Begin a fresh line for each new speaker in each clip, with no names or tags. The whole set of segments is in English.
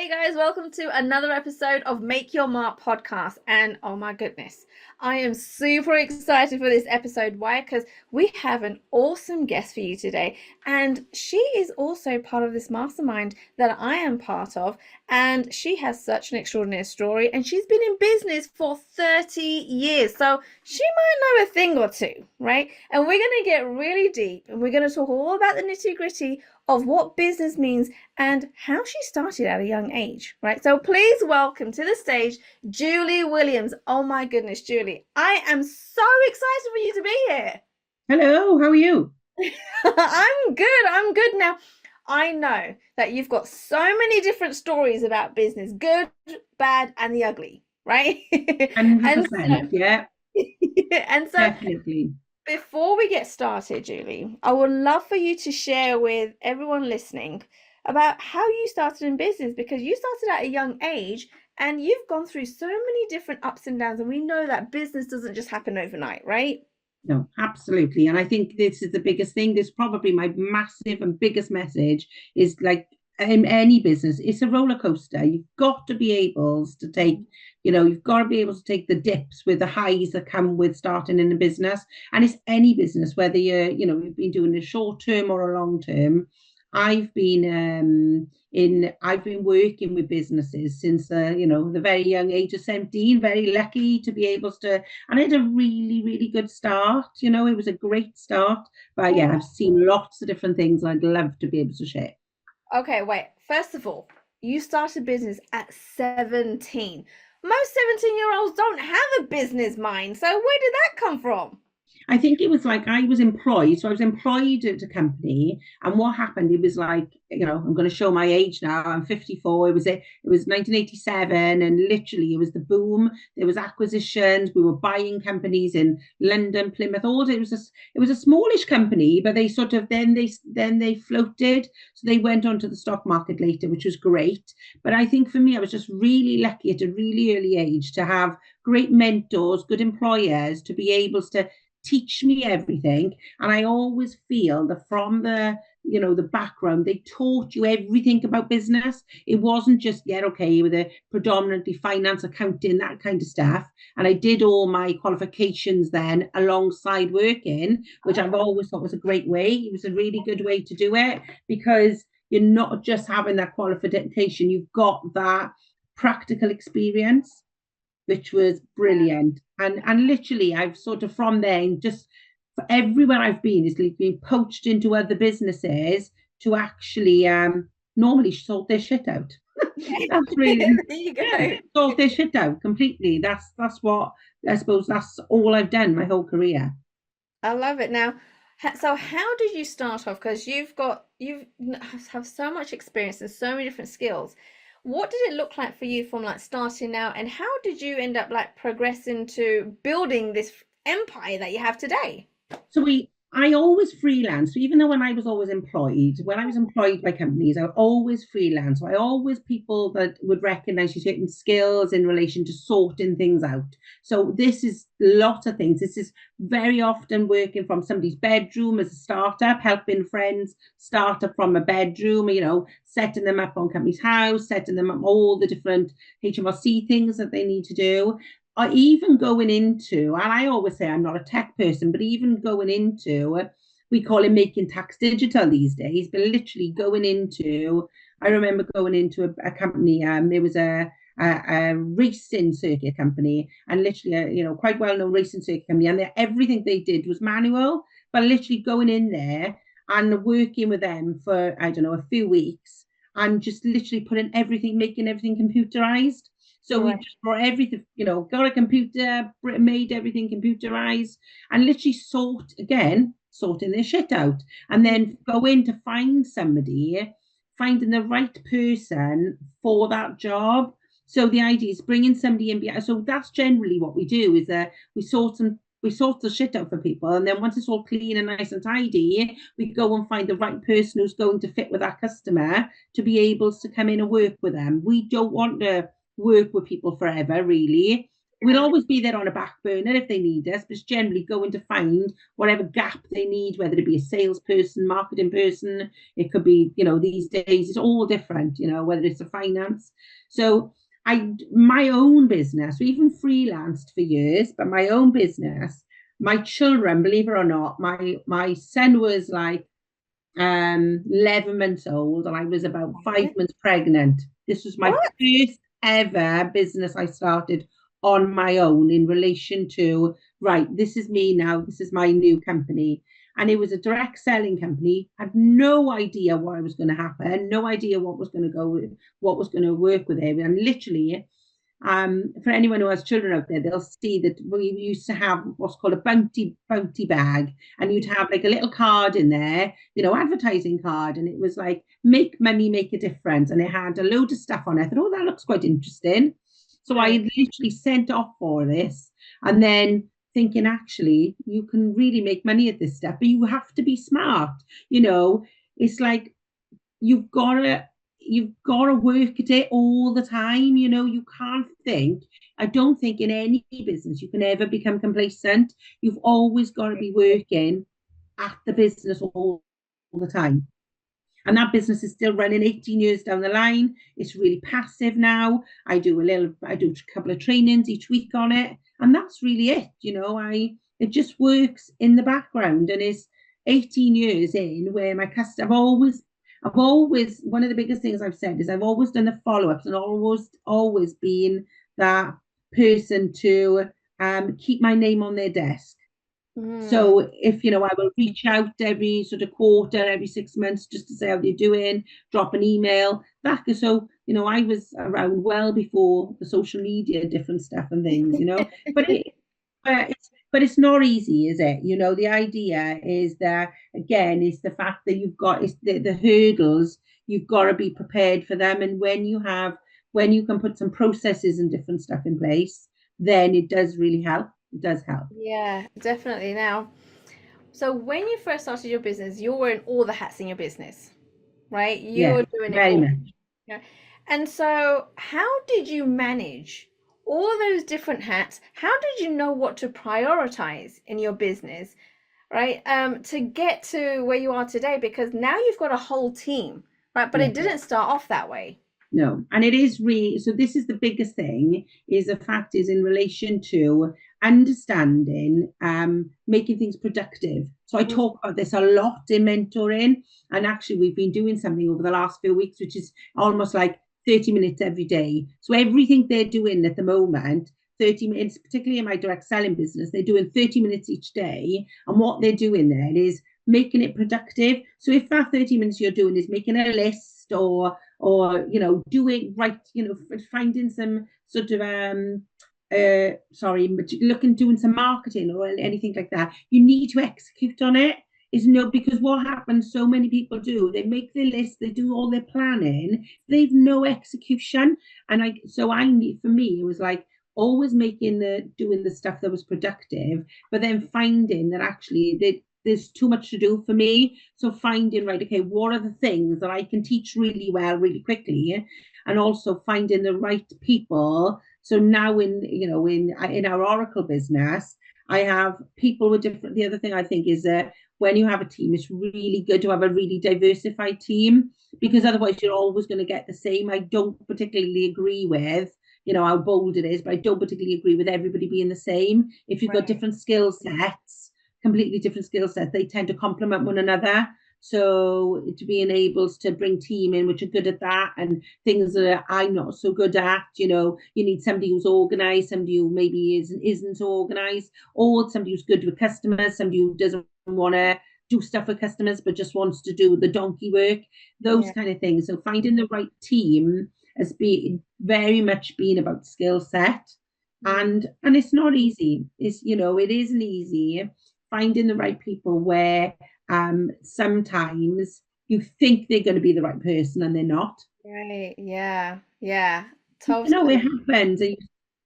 Hey guys, welcome to another episode of Make Your Mark podcast. And oh my goodness, I am super excited for this episode. Why? Because we have an awesome guest for you today. And she is also part of this mastermind that I am part of. And she has such an extraordinary story. And she's been in business for 30 years. So she might know a thing or two, right? And we're going to get really deep and we're going to talk all about the nitty gritty of what business means and how she started at a young age, right? So please welcome to the stage, Julie Williams. Oh my goodness, Julie, I am so excited for you to be here.
Hello, how are you?
I'm good. I'm good now. I know that you've got so many different stories about business, good, bad, and the ugly, right? And
100%, yeah,
and so
definitely.
before we get started, Julie, I would love for you to share with everyone listening about how you started in business, because you started at a young age and you've gone through so many different ups and downs. And we know that business doesn't just happen overnight, right?
No, absolutely. And I think this is the biggest thing. This is probably my massive and biggest message is like in any business, it's a roller coaster. You've got to be able to take, you've got to be able to take the dips with the highs that come with starting in a business. And it's any business, whether you've been doing a short term or a long term. I've been working with businesses since the very young age of 17, very lucky to be able to, and I had a really, really good start. It was a great start. But yeah, I've seen lots of different things I'd love to be able to share.
Okay, wait. First of all, you started business at 17. Most 17-year-olds don't have a business mind. So where did that come from?
I think it was like I was employed. So I was employed at a company. And what happened, it was like, I'm going to show my age now. I'm 54. It was 1987. And literally it was the boom. There was acquisitions. We were buying companies in London, Plymouth, all it was a smallish company, but they sort of then they floated. So they went onto the stock market later, which was great. But I think for me, I was just really lucky at a really early age to have great mentors, good employers, to be able to teach me everything. And I always feel that from the background, they taught you everything about business. It wasn't just, yeah, okay, with a predominantly finance, accounting, that kind of stuff. And I did all my qualifications then alongside working, which I've always thought was a great way. It was a really good way to do it, because you're not just having that qualification, you've got that practical experience, which was brilliant. And literally, I've sort of from there, and just everywhere I've been, is like being poached into other businesses to actually normally sort their shit out. That's really,
There you
yeah,
go.
sort their shit out completely. That's what I suppose, that's all I've done my whole career.
I love it. Now, so how did you start off? Because you've have so much experience and so many different skills. What did it look like for you from like starting out, and how did you end up like progressing to building this empire that you have today?
I always freelance. So even though when I was employed by companies, I always freelance. So I always people that would recognize your certain skills in relation to sorting things out. So this is a lot of things. This is very often working from somebody's bedroom as a startup, helping friends start up from a bedroom, setting them up on company's house, setting them up all the different HMRC things that they need to do, or even going into, and I always say I'm not a tech person, but even going into, we call it making tax digital these days, but literally going into, I remember going into a company, there was a racing circuit company, and literally quite well known racing circuit company, and everything they did was manual, but literally going in there and working with them for, I don't know, a few weeks, and just literally making everything computerized. So we
Right.
just brought everything, got a computer, made everything computerized, and literally sorting their shit out. And then go in to find somebody, finding the right person for that job. So the idea is bringing somebody in. So that's generally what we do, is that we sort the shit out for people. And then once it's all clean and nice and tidy, we go and find the right person who's going to fit with that customer to be able to come in and work with them. We don't want to work with people forever, really. we'll always be there on a back burner if they need us, but generally going to find whatever gap they need, whether it be a salesperson, marketing person, it could be, these days it's all different, whether it's a finance. So my own business, we even freelanced for years, but my own business, my children, believe it or not, my son was like 11 months old and I was about 5 months pregnant. This was my first ever business I started on my own in relation to, right, this is me now, this is my new company. And it was a direct selling company. Had no idea what was going to happen, no idea what was going to go with, what was going to work with it. And literally, for anyone who has children out there, they'll see that we used to have what's called a bounty bag, and you'd have like a little card in there, advertising card, and it was like, make money, make a difference, and it had a load of stuff on it. I thought, oh, that looks quite interesting. So I literally sent off for this, and then thinking, actually, you can really make money at this stuff, but you have to be smart. It's like you've got to work at it all the time. You can't think. I don't think in any business you can ever become complacent. You've always got to be working at the business all the time. And that business is still running 18 years down the line. It's really passive now. I do a couple of trainings each week on it. And that's really it. It just works in the background. And it's 18 years in where I've always, one of the biggest things I've said is I've always done the follow-ups and always been that person to keep my name on their desk. So if, I will reach out every sort of quarter, every 6 months, just to say how they're doing, drop an email. So, I was around well before the social media, different stuff and things, but it's not easy, is it? The idea is that, again, it's the fact that you've got the hurdles, you've got to be prepared for them. And when you can put some processes and different stuff in place, then it does really help. It does help.
Yeah, definitely. Now, so when you first started your business, you were wearing all the hats in your business, right? You were doing it
very
all.
much.
Yeah. And so how did you manage all those different hats? How did you know what to prioritize in your business, right? To get to where you are today, because now you've got a whole team, right? But it didn't start off that way.
No, and it is really, so this is the biggest thing, is the fact is in relation to understanding, making things productive. So I talk about this a lot in mentoring, and actually we've been doing something over the last few weeks, which is almost like 30 minutes every day. So everything they're doing at the moment, 30 minutes, particularly in my direct selling business, they're doing 30 minutes each day. And what they're doing there is making it productive. So if that 30 minutes you're doing is making a list or doing right, finding some sort of doing some marketing or anything like that, you need to execute on it. Because what happens, so many people do, they make their list, they do all their planning, they've no execution. And for me, it was like always doing the stuff that was productive, but then finding that actually there's too much to do for me. So finding, right, okay, what are the things that I can teach really well, really quickly, and also finding the right people. So now in our Oracle business, I have people with different. The other thing I think is that when you have a team, it's really good to have a really diversified team, because otherwise you're always going to get the same. I don't particularly agree with how bold it is, but I don't particularly agree with everybody being the same. If you've got different skill sets, completely different skill sets, they tend to complement one another. So to being able to bring team in which are good at that, and things that I'm not so good at, you need somebody who's organized, somebody who maybe isn't organized, or somebody who's good with customers, somebody who doesn't want to do stuff with customers but just wants to do the donkey work, those kind of things. So finding the right team has been very much been about skill set, and it's not easy. It isn't easy finding the right people where sometimes you think they're going to be the right person and they're not.
Right. Yeah. Totally.
It happens.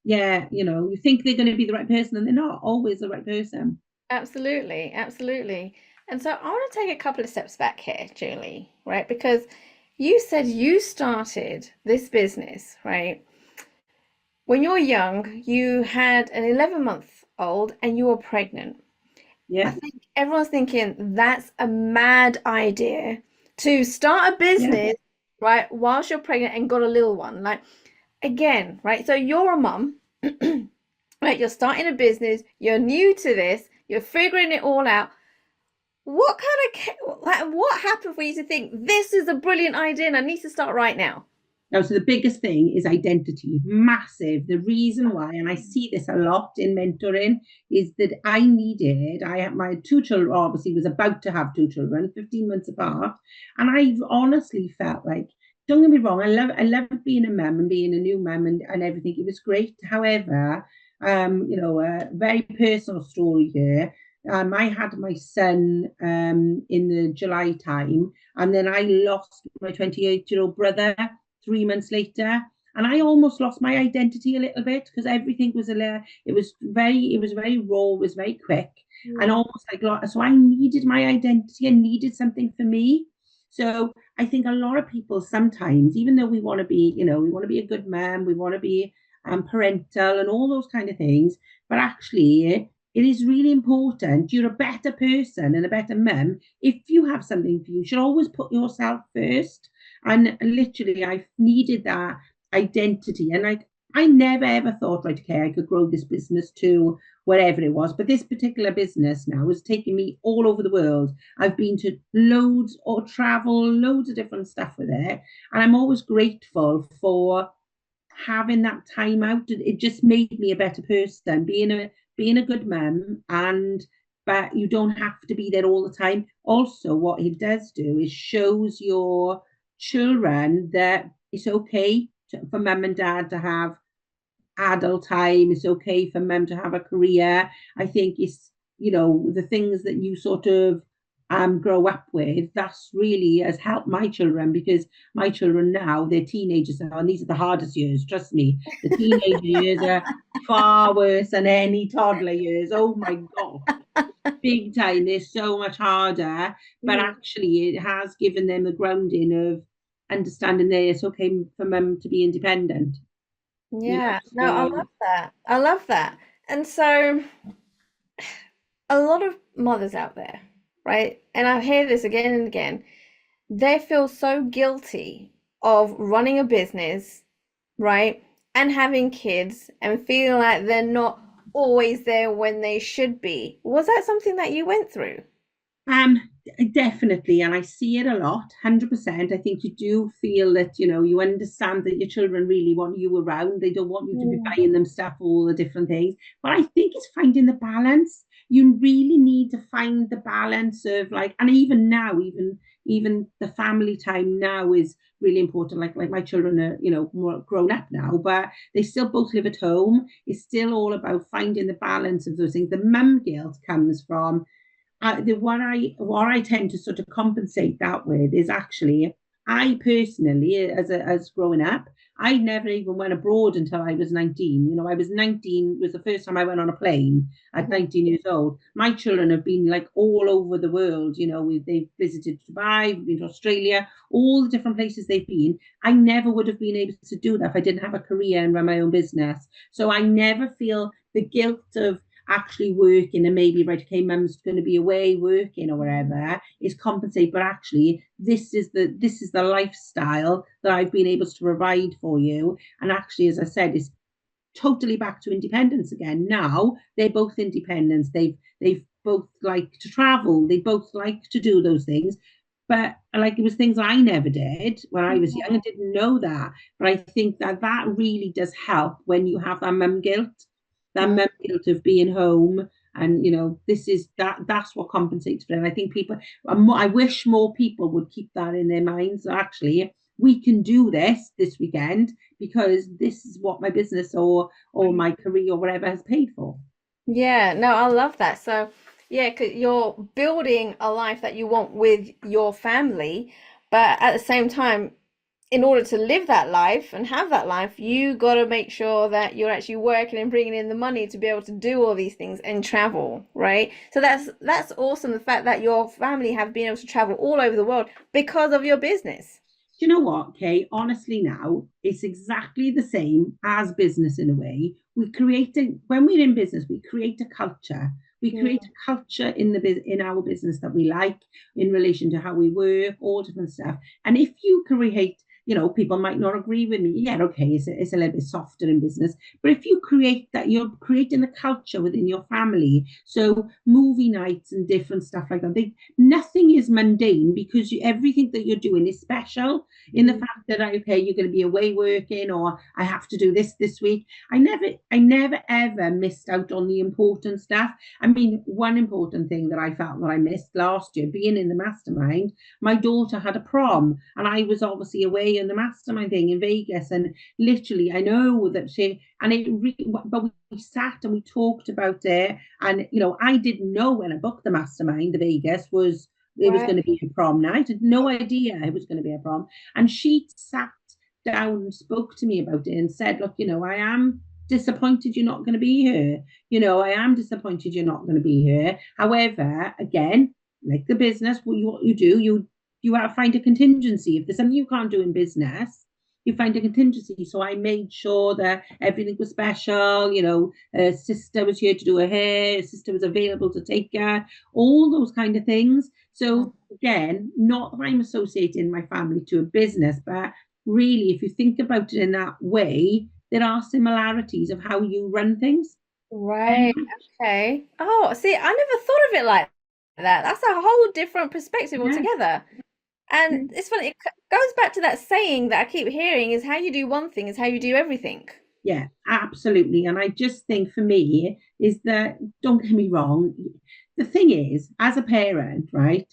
You think they're going to be the right person and they're not always the right person.
Absolutely. And so I want to take a couple of steps back here, Julie, right? Because you said you started this business, right? when you're young, you had an 11-month-old and you were pregnant. I
Yeah,
think everyone's thinking that's a mad idea to start a
yeah,
business, right, whilst you're pregnant and got a little one. Like, again, right? So you're a mum, right? You're starting a business, you're new to this, you're figuring it all out. What kind of, like, what happened for you to think this is a brilliant idea and I need to start right now?
now, so the biggest thing is identity, massive. The reason why, and I see this a lot in mentoring, is that I had my two children, obviously was about to have two children, 15 months apart. And I've honestly felt like, don't get me wrong, I love being a mum and being a new mum and everything. It was great. However, a very personal story here. I had my son in the July time, and then I lost my 28-year-old brother 3 months later, and I almost lost my identity a little bit because everything was it was very raw, it was very quick, and
Mm.
almost like so I needed my identity. I needed something for me. So I think a lot of people sometimes, even though we want to be, we want to be a good mom, we want to be parental and all those kind of things, but actually it is really important. You're a better person and a better mum if you have something for you. You should always put yourself first. And literally, I needed that identity. And I never ever thought, right, okay, I could grow this business to whatever it was. But this particular business now is taking me all over the world. I've been to loads or travel, loads of different stuff with it. And I'm always grateful for having that time out. It just made me a better person, being a good mum, and but you don't have to be there all the time. Also, what it does do is shows your children that it's okay for mum and dad to have adult time. It's okay for mum to have a career. I think it's, the things that you sort of grow up with, that's really has helped my children, because my children now, they're teenagers now, and these are the hardest years, trust me. The teenage years are far worse than any toddler years. Oh my God, big time. They're so much harder, but
Mhm.
actually it has given them a grounding of understanding that it's okay for mum to be independent, you know.
Yeah, no, I
So
love that. I love that. And so a lot of mothers out there, right? And I hear this again and again. They feel so guilty of running a business, right? And having kids and feeling like they're not always there when they should be. Was that something that you went through?
Um, definitely, and I see it a lot, 100%. I think you do feel that, you understand that your children really want you around. They don't want you to be
Mm.
buying them stuff, all the different things. But I think it's finding the balance. You really need to find the balance of like, and even now, even the family time now is really important. Like my children are, more grown up now, but they still both live at home. It's still all about finding the balance of those things. The mum guilt comes from what I tend to sort of compensate that with is actually, I personally, as growing up, I never even went abroad until I was 19. I was 19 was the first time I went on a plane at 19 years old. My children have been like all over the world. They've visited Dubai, we've been to Australia, all the different places they've been. I never would have been able to do that if I didn't have a career and run my own business. So I never feel the guilt of actually working and maybe, right, okay, mum's going to be away working or whatever, is compensate. But actually, this is the lifestyle that I've been able to provide for you. And actually, as I said, it's totally back to independence again. Now they're both independent. They've both like to travel. They both like to do those things. But like, it was things I never did when I was young. I didn't know that. But I think that really does help when you have that mum guilt, that
Mhm.
mum guilt of being home. And this is that's what compensates for it. And I think people, I wish more people would keep that in their minds. Actually, we can do this weekend because this is what my business or my career or whatever has paid for.
Yeah, no, I love that. So, yeah, 'cause you're building a life that you want with your family, but at the same time, in order to live that life and have that life, you got to make sure that you're actually working and bringing in the money to be able to do all these things and travel, right? So that's awesome. The fact that your family have been able to travel all over the world because of your business.
you know what, Kay? Honestly, now it's exactly the same as business in a way. When we're in business, we create a culture. We create
Mm.
a culture in our business that we like in relation to how we work, all different stuff. And if you create, people might not agree with me. Yeah, okay, it's a little bit softer in business. But if you create that, you're creating a culture within your family. So movie nights and different stuff like that. Nothing is mundane because everything that you're doing is special in the
Mm.
fact that okay, you're going to be away working, or I have to do this week. I never ever missed out on the important stuff. I mean, one important thing that I felt that I missed last year, being in the mastermind, my daughter had a prom, and I was obviously away in the mastermind thing in Vegas, and literally, I know that but we sat and we talked about it, and I didn't know when I booked the mastermind, the Vegas was it was
Right.
going to be a prom night. I had no idea it was going to be a prom. And she sat down and spoke to me about it and said, look, I am disappointed you're not going to be here. I am disappointed you're not going to be here. However, again, like the business, what you do, you have to find a contingency. If there's something you can't do in business, you find a contingency. So I made sure that everything was special. Her sister was here to do her hair. Her sister was available to take her. All those kind of things.
Mm.
So again, not that I'm associating my family to a business, but really, if you think about it in that way, there are similarities of how you run things.
Right. Okay. Oh, see, I never thought of it like that. That's a whole different perspective
Yeah,
altogether. And
yeah,
it's funny, goes back to that saying that I keep hearing is how you do one thing is how you do everything.
yeah, absolutely. And I just think for me is that, don't get me wrong, the thing is, as a parent, right?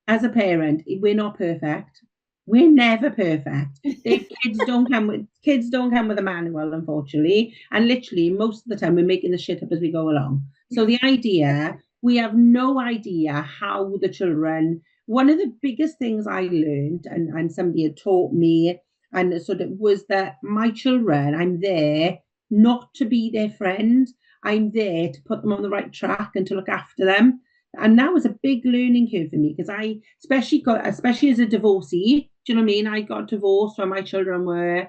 As a parent, we're not perfect. We're never perfect. Kids don't come with a manual, unfortunately. And literally, most of the time, we're making the shit up as we go along. So we have no idea how the children. One of the biggest things I learned, and somebody had taught me, and sort of was that my children, I'm there not to be their friend. I'm there to put them on the right track and to look after them. And that was a big learning curve for me because especially as a divorcee, do you know what I mean? I got divorced when my children were,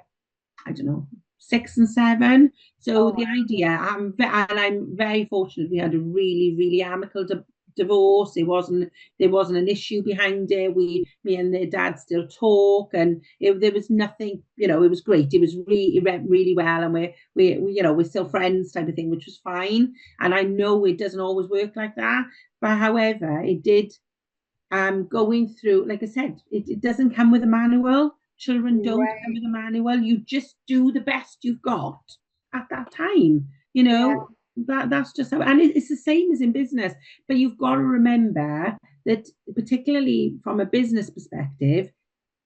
I don't know, 6 and 7. So
Oh,
the idea, and I'm very fortunate. We had a really, really amicable divorce. There wasn't an issue behind it. Me and their dad still talk, and there was nothing. It was great. It went really well, and we're still friends, type of thing, which was fine. And I know it doesn't always work like that, but however, it did. Going through, like I said, it doesn't come with a manual. Children don't come
right.
with a manual. You just do the best you've got at that time.
Yeah.
That's just how, and it's the same as in business. But you've got to remember that, particularly from a business perspective,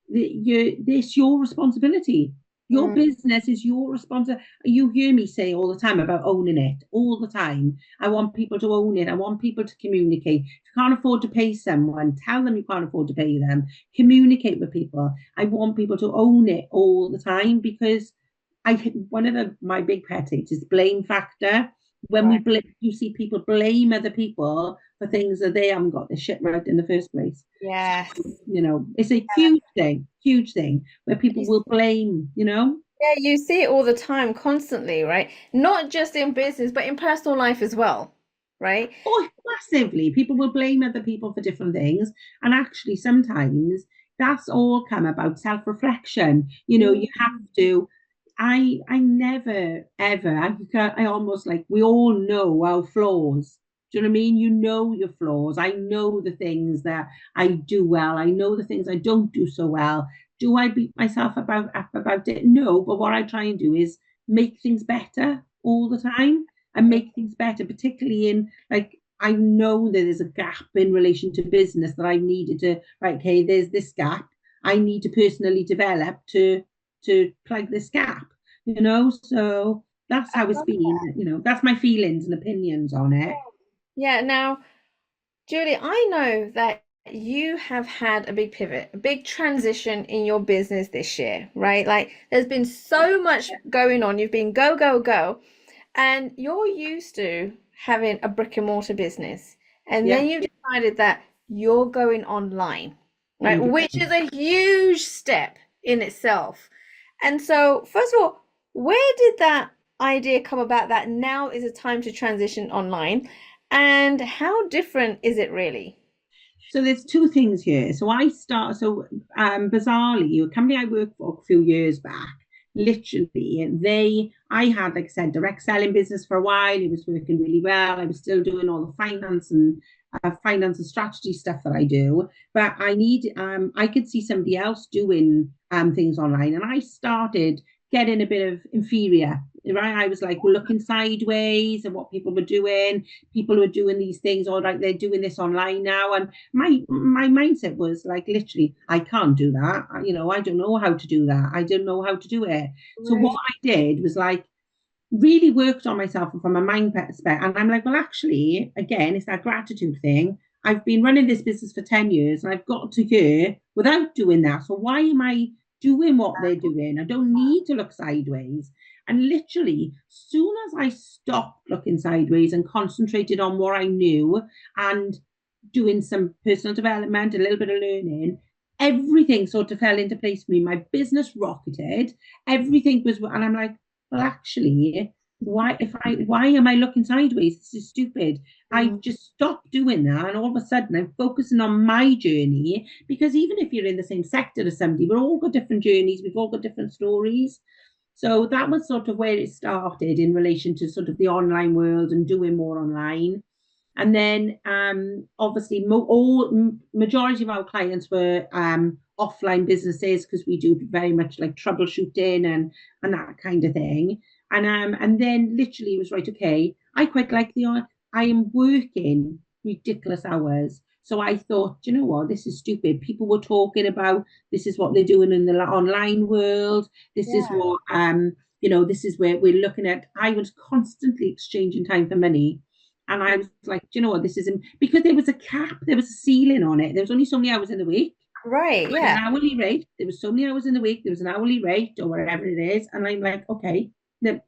it's your responsibility. Your
Mm.
business is your responsibility. You hear me say all the time about owning it, all the time. I want people to own it. I want people to communicate. If you can't afford to pay someone, tell them you can't afford to pay them. Communicate with people. I want people to own it all the time because one of my big pet hates is blame factor. When
Right.
you see people blame other people for things that they haven't got their shit right in the first place.
Yes.
It's a huge thing where people will blame.
Yeah, you see it all the time, constantly, right? Not just in business, but in personal life as well, right?
Oh, massively. People will blame other people for different things. And actually, sometimes that's all come about self-reflection. You have
Mm.
to. I never ever. I almost like we all know our flaws. Do you know what I mean? You know your flaws. I know the things that I do well. I know the things I don't do so well. Do I beat myself up about it? No. But what I try and do is make things better all the time and make things better, particularly in like I know that there's a gap in relation to business that I needed to, right, okay, there's this gap. I need to personally develop to plug this gap. So that's
I
how it's
love
been. That's my feelings and opinions on it.
Yeah, now, Julie, I know that you have had a big pivot, a big transition in your business this year, right? Like there's been so much going on. You've been go, go, go, and you're used to having a brick and mortar business. And
Yeah,
then you decided that you're going online, right? Which
100%.
is a huge step. in itself. And so, first of all, where did that idea come about that now is a time to transition online? And how different is it really?
So there's two things here. Bizarrely, a company I worked for a few years back, literally, I had, like I said, direct selling business for a while. It was working really well. I was still doing all the finance and strategy stuff that I do, but I could see somebody else doing things online, and I started getting a bit of inferior. Right, I was like looking sideways at what people were doing. People were doing these things, all right, they're doing this online now, and my mindset was like, literally, I can't do that. I don't know how to do that. I don't know how to do it. So what
Right.
I did was like really worked on myself from a mind perspective. And I'm like, well, actually, again, it's that gratitude thing. I've been running this business for 10 years and I've got to here without doing that. So why am I doing what they're doing? I don't need to look sideways. And literally, soon as I stopped looking sideways and concentrated on what I knew and doing some personal development, a little bit of learning, everything sort of fell into place for me. My business rocketed. Everything was, and I'm like, well, actually, why am I looking sideways? This is stupid. I
Mm.
just stopped doing that, and all of a sudden I'm focusing on my journey, because even if you're in the same sector as somebody, we've all got different journeys, we've all got different stories. So that was sort of where it started in relation to sort of the online world and doing more online. And then obviously majority of our clients were offline businesses, because we do very much like troubleshooting and that kind of thing. And then literally it was right, okay, I quite like I am working ridiculous hours. So I thought, you know what, this is stupid. People were talking about this is what they're doing in the online world. This is
Yeah.
what this is where we're looking at. I was constantly exchanging time for money. And I was like, do you know what, this isn't, because there was a cap, there was a ceiling on it. There was only so many hours in the week.
Right.
And
Yeah.
an hourly rate. There was so many hours in the week. There was an hourly rate or whatever it is. And I'm like, okay, then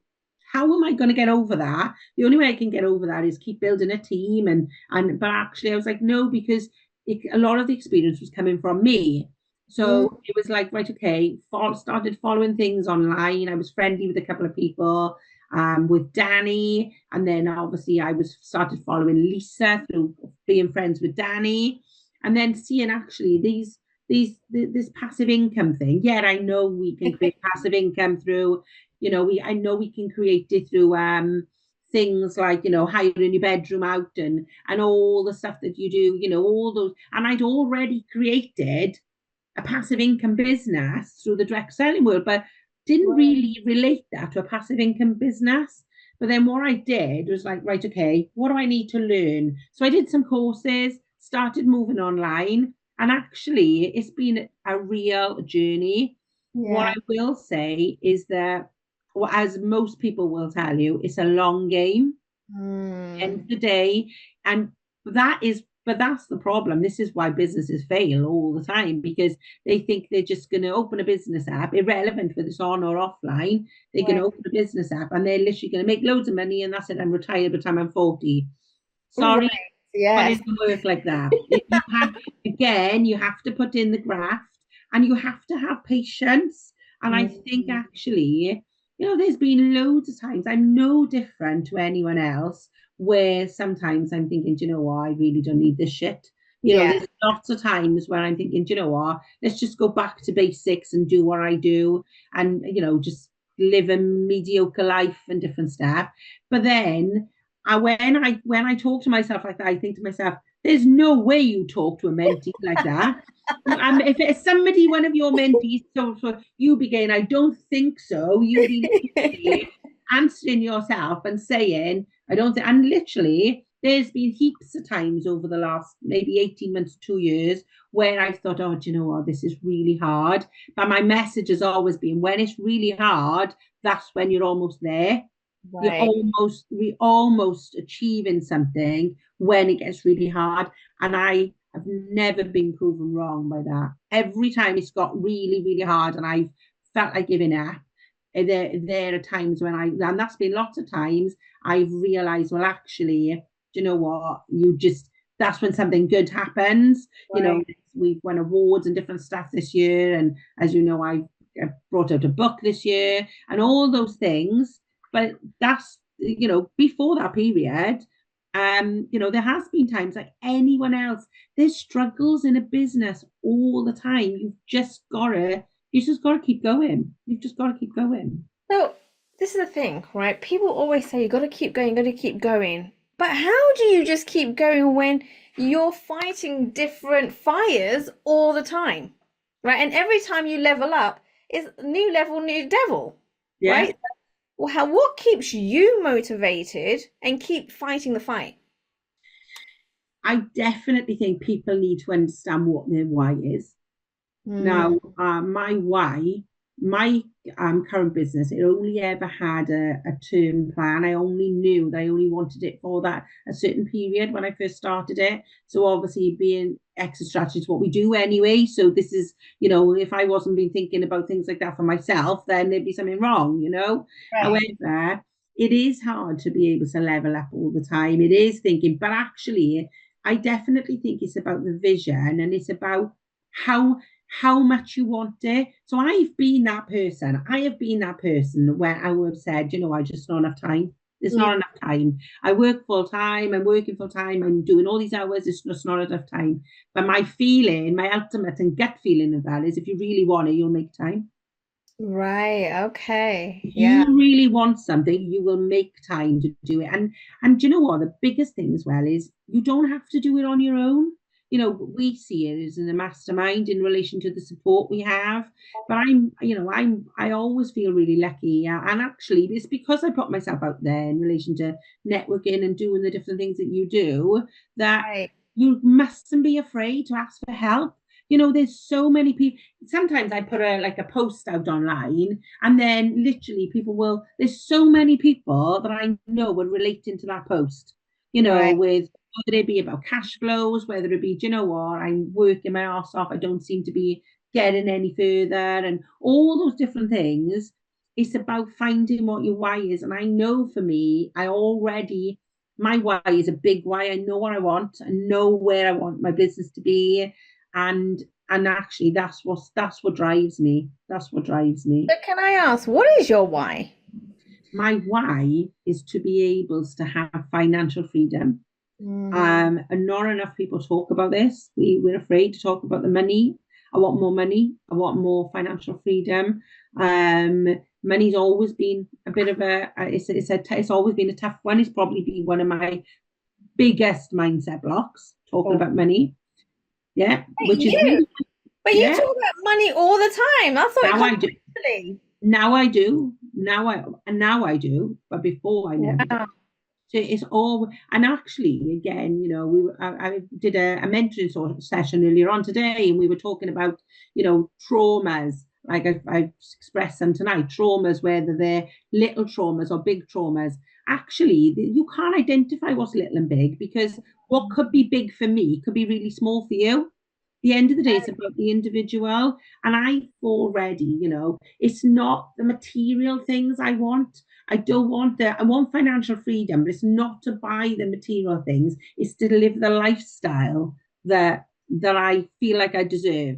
how am I going to get over that? The only way I can get over that is keep building a team. But actually, I was like, no, because a lot of the experience was coming from me.
Mm.
So it was like, right, okay, started following things online. I was friendly with a couple of people, with Danny, and then obviously I was started following Lisa through being friends with Danny, and then seeing actually this passive income thing. Yeah, I know we can create passive income through, I know we can create it through things like, hiring your bedroom out and all the stuff that you do, all those. And I'd already created a passive income business through the direct selling world, but didn't
Right.
really relate that to a passive income business. But then what I did was like, right, okay, what do I need to learn? So I did some courses, started moving online, and actually it's been a real journey. What
Yeah.
I will say is that, well, as most people will tell you, it's a long game. End
Mm.
of the day. And but that's the problem. This is why businesses fail all the time, because they think they're just going to open a business app, irrelevant whether it's on or offline. They're going to
Right.
open a business app and they're literally going to make loads of money, and that's it. I'm retired by the time I'm 40.
Right.
Sorry, but
Yes.
it doesn't work like that. You have to put in the graft, and you have to have patience. And I think
Mm.
actually, there's been loads of times I'm no different to anyone else, where sometimes I'm thinking, do you know what, I really don't need this shit.
Yeah.
There's lots of times where I'm thinking, do you know what, let's just go back to basics and do what I do, and just live a mediocre life and different stuff. But then when I talk to myself like that, I think to myself, there's no way you talk to a mentee like that. If it's somebody, one of your mentees, so you begin, I don't think so. You'd be answering yourself and saying, I don't think, and literally, there's been heaps of times over the last maybe 18 months, 2 years, where I thought, oh, do you know what, this is really hard. But my message has always been, when it's really hard, that's when you're almost there.
Right.
We almost achieving something when it gets really hard. And I have never been proven wrong by that. Every time it's got really, really hard and I've felt like giving up, there are times when and that's been lots of times, I've realized, well, actually, do you know what? That's when something good happens.
Right.
we've won awards and different stuff this year. And as you know, I've brought out a book this year and all those things. But that's, before that period, there has been times like anyone else, there's struggles in a business all the time. You just got to keep going. You've just got to keep going.
So this is the thing, right? People always say you got to keep going, got to keep going. But how do you just keep going when you're fighting different fires all the time, right? And every time you level up, it's new level, new devil,
Yeah.
right? Well, what keeps you motivated and keep fighting the fight?
I definitely think people need to understand what their why is. Now, my why, my current business, it only ever had a term plan. I only knew that I only wanted it for a certain period when I first started it. So obviously being exit strategy is what we do anyway. So this is, if I wasn't been thinking about things like that for myself, then there'd be something wrong,
Right.
However, it is hard to be able to level up all the time. It is thinking, but actually, I definitely think it's about the vision, and it's about how much you want it. So I've been that person. I have been that person where I would have said, I just not enough time. There's not enough time. I work full time. I'm working full time. I'm doing all these hours. It's just not enough time. But my feeling, my ultimate and gut feeling of that is, if you really want it, you'll make time.
Right. Okay.
If
Yeah.
you really want something, you will make time to do it. And do you know what? The biggest thing as well is you don't have to do it on your own. We see it as in a mastermind in relation to the support we have. But I always feel really lucky. And actually, it's because I put myself out there in relation to networking and doing the different things that you do, that
Right.
you mustn't be afraid to ask for help. There's so many people. Sometimes I put a post out online, and then literally there's so many people that I know are relating to that post,
Right.
with whether it be about cash flows, whether it be, do you know what, I'm working my ass off, I don't seem to be getting any further, and all those different things. It's about finding what your why is. And I know for me, my why is a big why. I know what I want. I know where I want my business to be. And actually that's what drives me. That's what drives me.
But can I ask, what is your why?
My why is to be able to have financial freedom. And not enough people talk about this. We're afraid to talk about the money. I want more money. I want more financial freedom. Money's always been a bit of it's always been a tough one. It's probably been one of my biggest mindset blocks, talking about money. Yeah, which is really,
But you talk about money all the time. I thought
now I do.
Naturally.
Now I do. Now I do. But before I never did. So it's all, and actually, again, I did a mentoring sort of session earlier on today, and we were talking about, traumas. Like I've expressed them tonight, traumas, whether they're little traumas or big traumas. Actually, you can't identify what's little and big, because what could be big for me could be really small for you. The end of the day, it's about the individual. And I've already, it's not the material things I want. I want financial freedom, but it's not to buy the material things. It's to live the lifestyle that I feel like I deserve.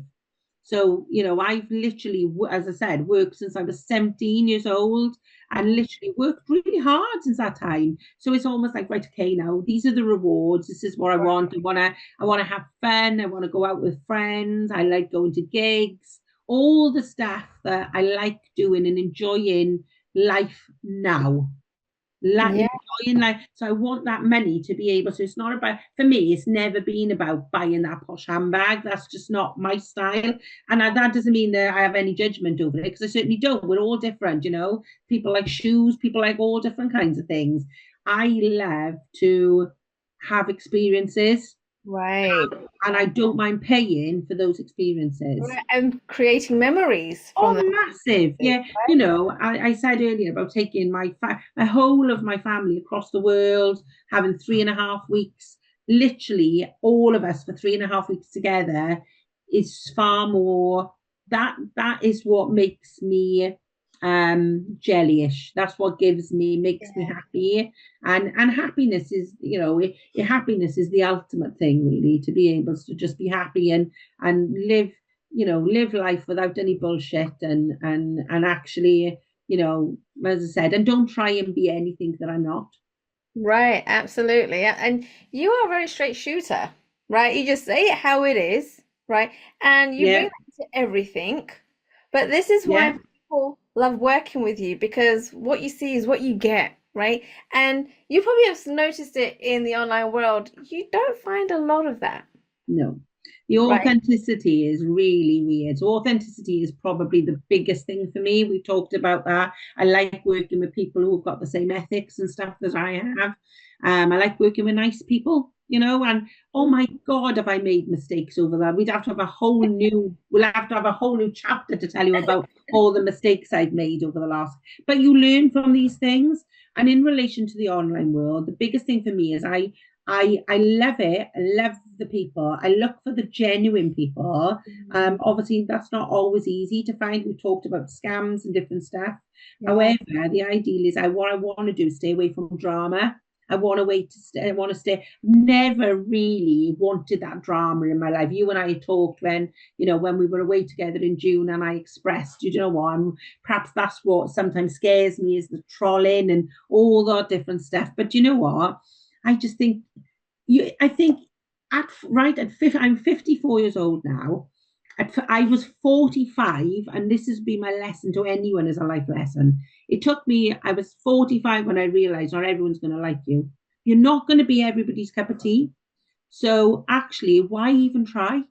So, I've literally, as I said, worked since I was 17 years old, and literally worked really hard since that time. So it's almost like, right, okay, now these are the rewards. This is what I want. I want to have fun. I want to go out with friends. I like going to gigs, all the stuff that I like doing and enjoying life now. Enjoying life. So I want that money to be able to, it's not about, for me, it's never been about buying that posh handbag. That's just not my style. And that doesn't mean that I have any judgment over it, because I certainly don't. We're all different, People like shoes, people like all different kinds of things. I love to have experiences.
Right.
And I don't mind paying for those experiences.
Right. And creating memories from them.
Massive. Yeah. I said earlier about taking my whole of my family across the world, having 3.5 weeks, literally all of us for 3.5 weeks together, is far more, that is what makes me jellyish. That's what makes me happy. And happiness is, happiness is the ultimate thing, really, to be able to just be happy and live, live life without any bullshit and actually, as I said, and don't try and be anything that I'm not.
Right, absolutely. And you are a very straight shooter, right? You just say it how it is, right? And you bring
Yeah,
that to everything. But this is why
yeah.
people love working with you because what you see is what you get, right? And you probably have noticed it in the online world. You don't find a lot of that,
No. The
right?
authenticity is really weird. So authenticity is probably the biggest thing for me. We talked about that. I like working with people who've got the same ethics and stuff that I have. I like working with nice people, and oh my God, have I made mistakes over that? We'll have to have a whole new chapter to tell you about all the mistakes I've made over the last, but you learn from these things. And in relation to the online world, the biggest thing for me is I love it. I love the people. I look for the genuine people.
Mm.
Obviously, that's not always easy to find. We've talked about scams and different stuff.
Yeah.
However, the ideal is what I want to do is stay away from drama. I want to wait to stay. I want to stay. Never really wanted that drama in my life. You and I talked when we were away together in June, and I expressed, you know what, perhaps that's what sometimes scares me is the trolling and all that different stuff. But you know what? I just think I think I'm 54 years old now. I was 45, and this has been my lesson to anyone as a life lesson. I was 45 when I realized not everyone's going to like you. You're not going to be everybody's cup of tea. So actually, why even try?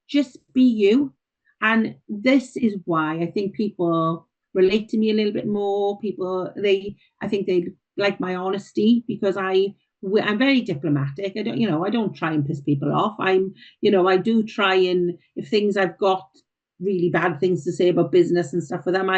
Just be you. And this is why I think people relate to me a little bit more. I think they like my honesty because I'm very diplomatic. I don't try and piss people off. I do try and if things I've got really bad things to say about business and stuff with them,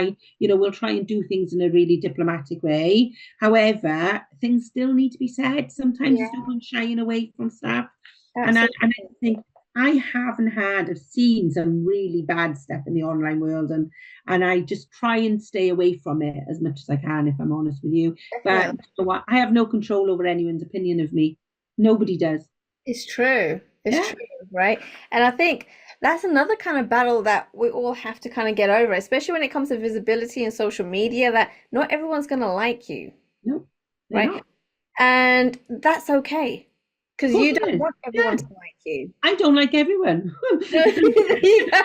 will try and do things in a really diplomatic way. However, things still need to be said. Sometimes
Yeah,
there's no one shying away from stuff. And I
absolutely.
think I've seen some really bad stuff in the online world, and I just try and stay away from it as much as I can, if I'm honest with you. But
Definitely.
you know what? I have no control over anyone's opinion of me. Nobody does.
It's true. It's
Yeah.
true, right? And I think that's another kind of battle that we all have to kind of get over, especially when it comes to visibility and social media, that not everyone's going to like you,
No, they're
right?
not.
And that's okay
Of
because
course
you
it
don't
is.
want everyone
Yeah.
to like you.
I don't like everyone.
No, there you go.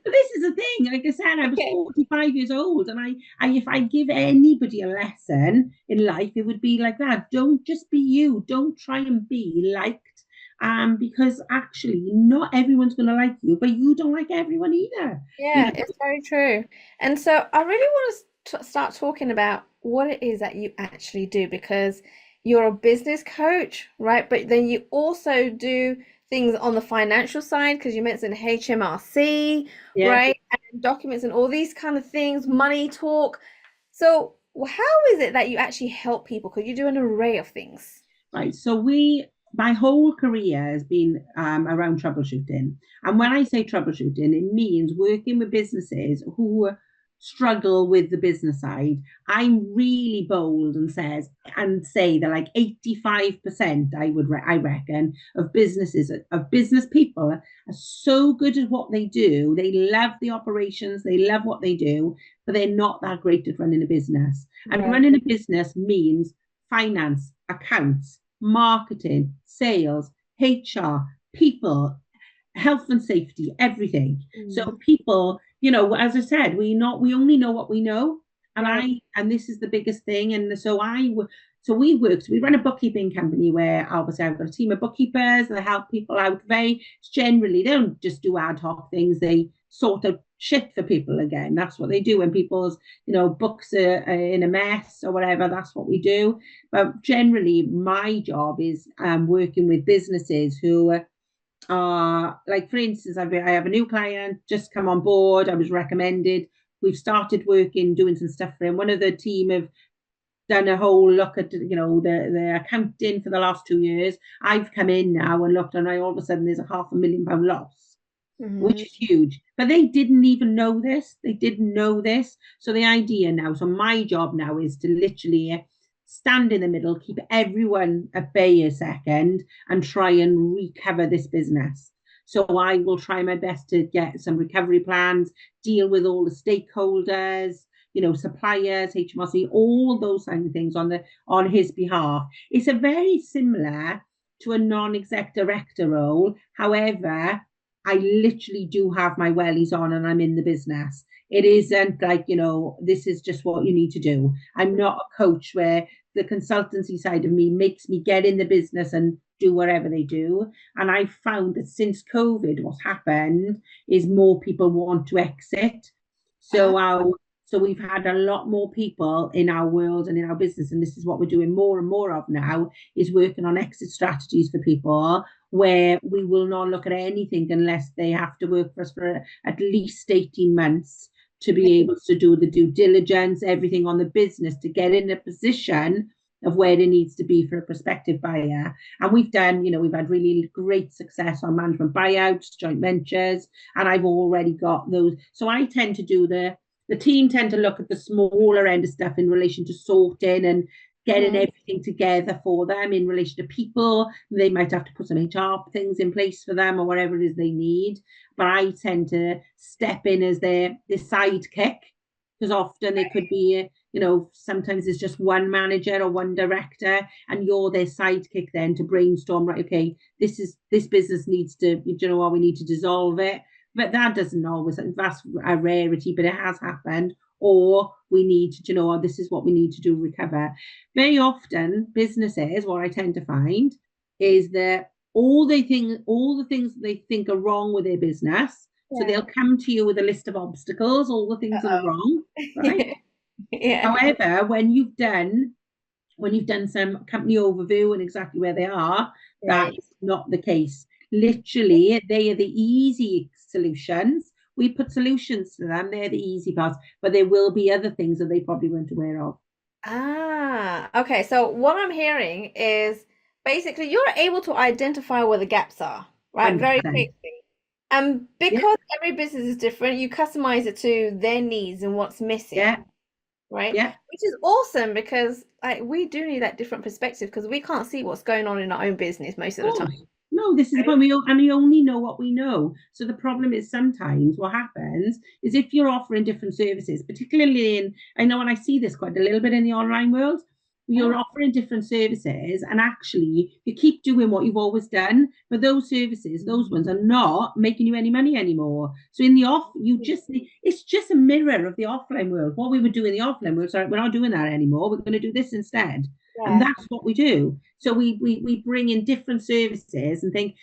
This is the thing. Like I said, I was
Okay.
45 years old, and if I give anybody a lesson in life, it would be like that. Don't just be you. Don't try and be liked. Because actually, not everyone's going to like you, but you don't like everyone either. You
Yeah,
know,
it's very true. And so I really want to start talking about what it is that you actually do because you're a business coach, right? But then you also do things on the financial side because you mentioned HMRC,
yeah.
right? And documents and all these kind of things, money talk. So how is it that you actually help people? Because you do an array of things.
Right. My whole career has been around troubleshooting. And when I say troubleshooting, it means working with businesses who struggle with the business side. I'm really bold and say that like 85%, I reckon, of business people are so good at what they do. They love the operations, they love what they do, but they're not that great at running a business. And
Right.
running a business means finance, accounts, marketing, sales, HR, people, health and safety, everything. So
Mm.
people, as I said, we only know what we know,
Right.
and this is the biggest thing. And so we run a bookkeeping company where obviously I've got a team of bookkeepers that help people out very generally. They don't just do ad hoc things, they sort of shit for people again. That's what they do when people's, books are in a mess or whatever. That's what we do. But generally, my job is working with businesses who like, for instance, I have a new client just come on board. I was recommended. We've started working, doing some stuff for him. One of the team have done a whole look at, the accounting for the last 2 years. I've come in now and looked, and all of a sudden there's a £500,000 loss. which
Mhm.
is huge. But they didn't even know this. They didn't know this. So the idea now, so my job now is to literally stand in the middle, keep everyone at bay a second, and try and recover this business. So I will try my best to get some recovery plans, deal with all the stakeholders, suppliers, HMRC, all those kind of things on his behalf. It's a very similar to a non-exec director role. However, I literally do have my wellies on and I'm in the business. It isn't like, this is just what you need to do. I'm not a coach where the consultancy side of me makes me get in the business and do whatever they do. And I've found that since COVID, what's happened is more people want to exit.
Ah,
So we've had a lot more people in our world and in our business, and this is what we're doing more and more of now, is working on exit strategies for people where we will not look at anything unless they have to work for us for at least 18 months to be able to do the due diligence, everything on the business to get in a position of where it needs to be for a prospective buyer. And we've had really great success on management buyouts, joint ventures, and I've already got those. So I tend to do the team tend to look at the smaller end of stuff in relation to sorting and getting
mhm.
everything together for them in relation to people. They might have to put some HR things in place for them or whatever it is they need. But I tend to step in as their sidekick, because often they could be, sometimes it's just one manager or one director, and you're their sidekick then to brainstorm, right, okay, this business needs to, we need to dissolve it. But that doesn't always, that's a rarity, but it has happened. Or we need to, this is what we need to do, recover. Very often, businesses, what I tend to find is that all the things that they think are wrong with their business. So
Yeah.
they'll come to you with a list of obstacles, all the things that are
Uh-oh.
wrong, right?
Yeah.
However, when you've done some company overview and exactly where they are, that
Right.
is not the case. Literally, they are the easy solutions. We put solutions to them, they're the easy parts, but there will be other things that they probably weren't aware of.
Ah, okay. So what I'm hearing is basically you're able to identify where the gaps are, right? Very
100%.
quickly. And
Yeah,
because every business is different, you customize it to their needs and what's missing,
yeah,
right?
yeah.
Which is awesome because like we do need that different perspective because we can't see what's going on in our own business most of the time,
Course. No, this is the
right?
point. We only know what we know. So the problem is sometimes what happens is if you're offering different services, particularly I know when I see this quite a little bit in the online world, you're
Ah,
offering different services and actually you keep doing what you've always done, but those services, those ones are not making you any money anymore. So in the it's just a mirror of the offline world. What we would do in the offline world, sorry, we're not doing that anymore. We're going to do this instead. And
yeah.
that's what we do. So we bring in different services and think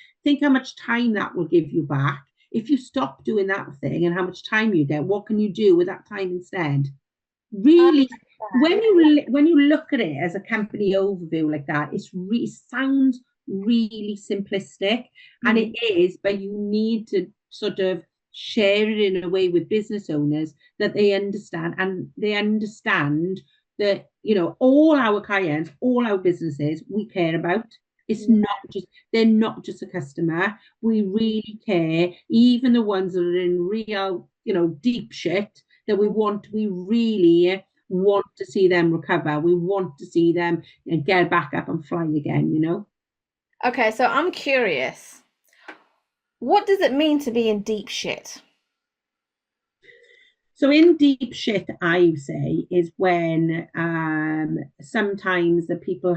how much time that will give you back. If you stop doing that thing and how much time you get, what can you do with that time instead?
I
Really,
understand.
when you look at it as a company overview like that, it sounds really simplistic, and it
Mhm.
is, but you need to sort of share it in a way with business owners that they understand that all our clients, all our businesses we care about. It's
Yeah.
not just they're not just a customer. We really care, even the ones that are in real, deep shit that we really want to see them recover. We want to see them get back up and fly again.
Okay, so I'm curious. What does it mean to be in deep shit?
So in deep shit, I say, is when sometimes the people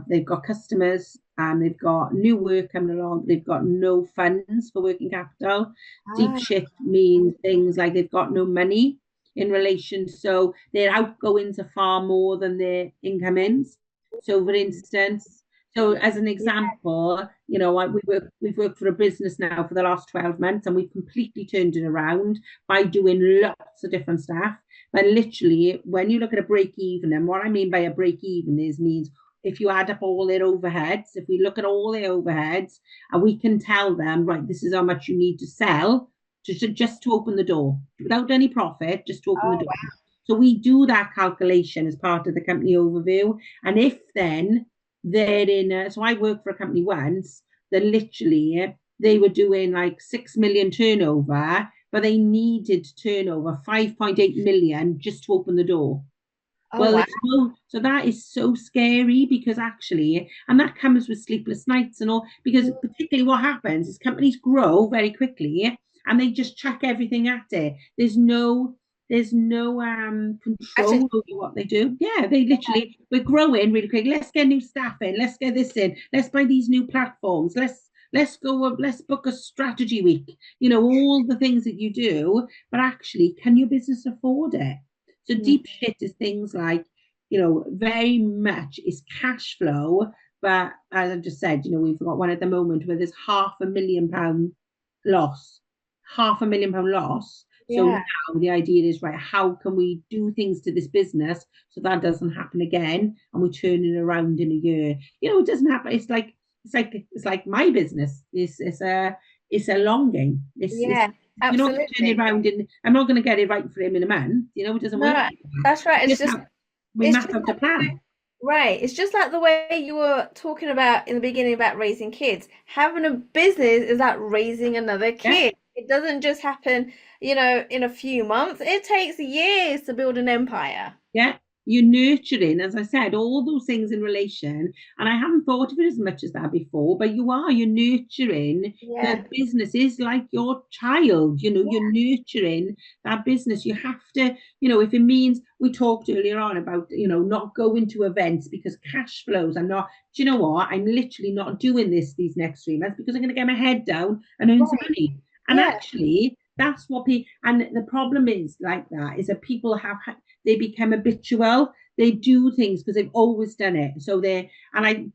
they've got customers and they've got new work coming along, they've got no funds for working capital. Deep
Ah,
shit means things like they've got no money in relation, so their outgoings are far more than their incomings. So for instance, so as an
yeah.
example, we've worked for a business now for the last 12 months and we've completely turned it around by doing lots of different stuff. But literally, when you look at a break even, and what I mean by a break even means if you add up all their overheads, if we look at all their overheads, and we can tell them, right, this is how much you need to sell just to open the door without any profit, just to open the
Oh,
door. So we do that calculation as part of the company overview. And if then they're so I worked for a company once that literally they were doing like 6 million turnover, but they needed to turn over 5.8 million just to open the door.
Oh
Well,
wow.
it's so that is so scary because actually, and that comes with sleepless nights and all, because
Mm.
particularly what happens is companies grow very quickly and they just chuck everything at it. There's no
Actually,
control over what they do. Yeah, they literally, we're growing really quick. Let's get new staff in, let's get this in, let's buy these new platforms, let's book a strategy week, all the things that you do, but actually, can your business afford it? So
mm,
deep shit is things like, very much is cash flow. But as I just said, we've got one at the moment where there's £500,000 loss, £500,000 loss. So
yeah,
now the idea is, right, how can we do things to this business so that doesn't happen again, and we turn it around in a year? It doesn't happen. It's like my business. It's a long game. It's
yeah,
you're not going to turn it
absolutely.
around in. I'm not going to get it right for him in a month. It doesn't work
No,
like that.
that's right.
We just have we
It's
map
just
out a
like the way,
plan.
right. It's just like the way you were talking about in the beginning about raising kids. Having a business is like raising another
Yeah,
kid. It doesn't just happen, in a few months. It takes years to build an empire.
yeah. You're nurturing, as I said, all those things in relation. And I haven't thought of it as much as that before, but you're nurturing the
Yeah.
business is like your child, you're nurturing that business. You have to, if it means we talked earlier on about, not going to events because cash flows. I'm not, do you know what? I'm literally not doing these next 3 months because I'm going to get my head down and earn some
Right.
money. And
Yeah.
actually, that's what people, and the problem is like that is that people they become habitual. They do things because they've always done it. So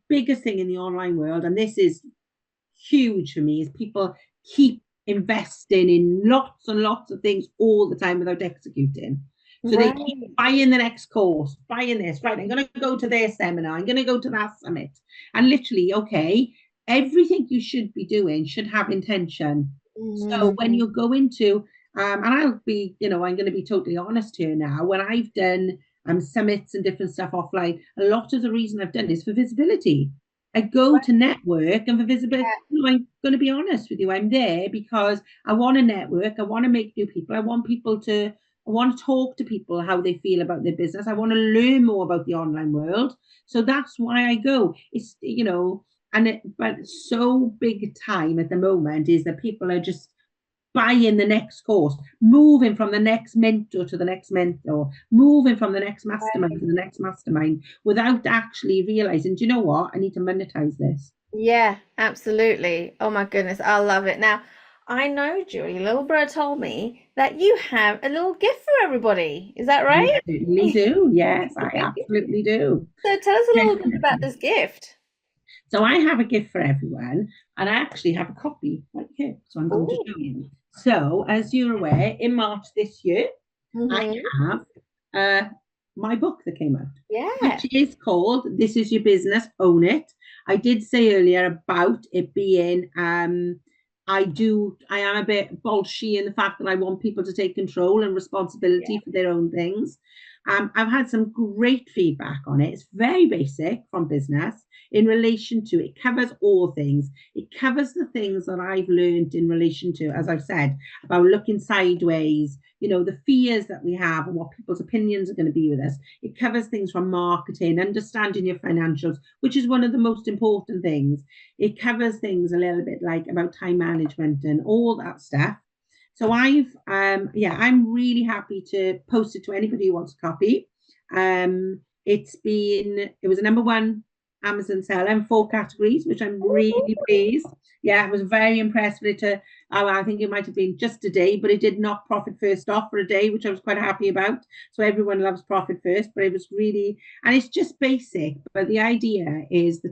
biggest thing in the online world, and this is huge for me, is people keep investing in lots and lots of things all the time without executing. So they keep
Right.
buying the next course, buying this, right? I'm going to go to their seminar, I'm going to go to that summit. And literally, okay, everything you should be doing should have intention. So
Mm.
when you're going to, and I'm going to be totally honest here now, when I've done summits and different stuff offline, a lot of the reason I've done is for visibility. I go to network and for visibility. I'm going to be honest with you. I'm there because I want to network. I want to make new people. I want to talk to people how they feel about their business. I want to learn more about the online world. So that's why I go. But so big time at the moment is that people are just buying the next course, moving from the next mentor to the next mentor, moving from the next mastermind to the next mastermind without actually realizing, do you know what? I need to monetize this.
Yeah, absolutely. Oh my goodness, I love it. Now, I know, Julie, little bird told me that you have a little gift for everybody. Is that
I
right?
certainly do. Yes, I absolutely do.
So tell us a little bit about
Definitely.
this gift.
So I have a gift for everyone, and I actually have a copy right here. So I'm going to
Oh.
show you. So, as you're aware, in March this year, I
Hmm.
have my book that came out,
Yeah.
which is called This Is Your Business, Own It. I did say earlier about it being, I am a bit bolshy in the fact that I want people to take control and
Yeah.
responsibility for their own things. I've had some great feedback on it. It's very basic from business in relation to it covers all things. It covers the things that I've learned in relation to, as I've said, about looking sideways, the fears that we have and what people's opinions are going to be with us. It covers things from marketing, understanding your financials, which is one of the most important things. It covers things a little bit like about time management and all that stuff. So I'm really happy to post it to anybody who wants a copy. It was a number one Amazon seller in 4 categories, which I'm really pleased. Yeah, I was very impressed with it. I think it might have been just a day, but it did knock profit first off for a day, which I was quite happy about. So everyone loves profit first, but it was really, and it's just basic. But the idea is the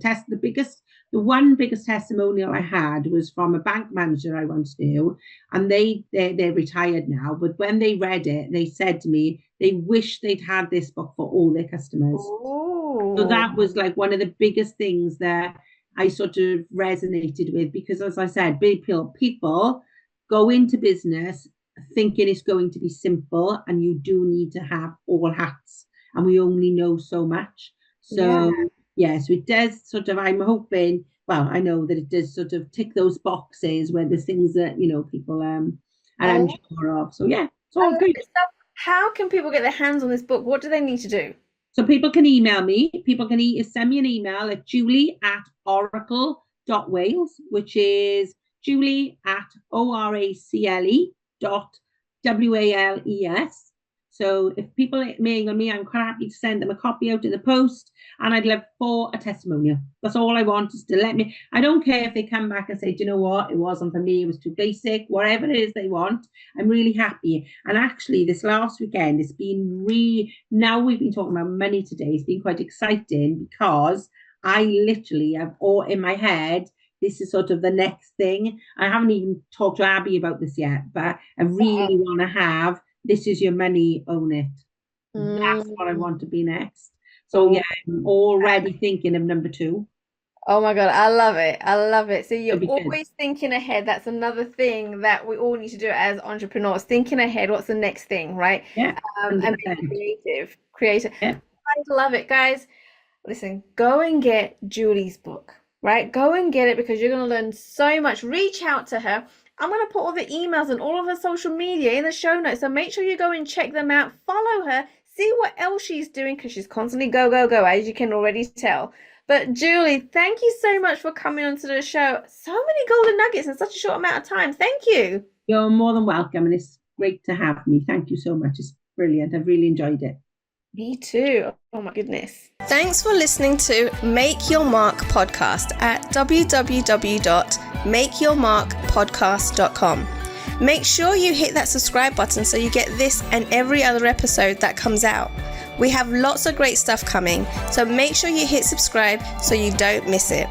one biggest testimonial I had was from a bank manager I once knew, and they're retired now. But when they read it, they said to me they wish they'd had this book for all their customers. So
Oh.
that was like one of the biggest things that I sort of resonated with because, as I said, people go into business thinking it's going to be simple, and you do need to have all hats, and we only know so much.
Yeah.
So yes, it does sort of. I'm hoping well, I know that it does sort of tick those boxes where there's things that, people and I'm
Oh,
sure of. So yeah, it's
I
all
love
good.
it. So how can people get their hands on this book? What do they need to do?
So people can email me. People can send me an email at julie@oracle.wales, which is julie@oracle.wales. So if people mail me, I'm quite happy to send them a copy out in the post, and I'd love for a testimonial. That's all I want, is to let me. I don't care if they come back and say, do you know what, it wasn't for me, it was too basic, whatever it is they want. I'm really happy. And actually, this last weekend, it's been now we've been talking about money today. It's been quite exciting because I literally have all in my head. This is sort of the next thing. I haven't even talked to Abby about this yet, but I really want to have this is your money, own it. That's what I want to be next. So yeah, I'm already thinking of number 2.
Oh my God, I love it. I love it. So you're
It'll be good.
always thinking ahead. That's another thing that we all need to do as entrepreneurs, thinking ahead. What's the next thing, right?
Yeah,
And
100%.
being creative. Creative.
Yeah.
I love it, guys. Listen, go and get Julie's book, right? Go and get it because you're going to learn so much. Reach out to her. I'm going to put all the emails and all of her social media in the show notes. So make sure you go and check them out. Follow her. See what else she's doing because she's constantly go, go, go, as you can already tell. But Julie, thank you so much for coming onto the show. So many golden nuggets in such a short amount of time. Thank you.
You're more than welcome, and it's great to have me. Thank you so much. It's brilliant. I've really enjoyed it.
Me too. Oh my goodness. Thanks for listening to Make Your Mark podcast at www.makeyourmarkpodcast.com. Make sure you hit that subscribe button so you get this and every other episode that comes out. We have lots of great stuff coming, so make sure you hit subscribe so you don't miss it.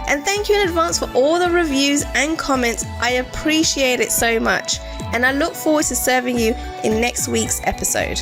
And thank you in advance for all the reviews and comments. I appreciate it so much, and I look forward to serving you in next week's episode.